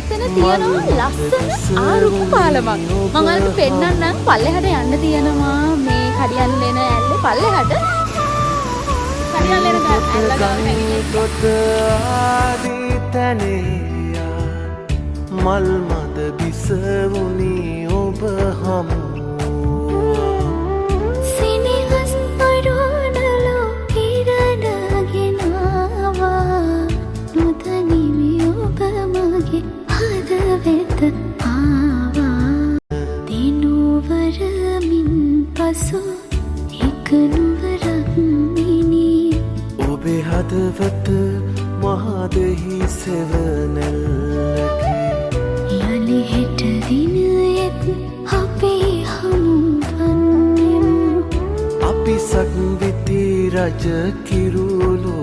මෙතන තියෙනවා ලස්සන ආරුක්කු පාලමක්. මම ඔයාලට පෙන්නන්නම්. පල්ලෙහාට යන්න තියෙනවා මේ කඩියල්ලෙන ඇල්ලේ පල්ලෙහාට. කඩියල්ලෙන ඇල්ල ගාන මල් මද බිසවුනි ඔබ හමු සිනහස් අරුණලු හිරණගෙනවා නොදනිමි ඔබ මගේ හදවෙත ආවා දිනුවරමින් පසු එක නුවරක් මිනී ඔබේ හදවත මහදෙහි සෙවනැල්ලකි යළි හෙට දිනයෙත් අපේ හමුවන්නෙමු අපි සක්විති රජ කිරුළු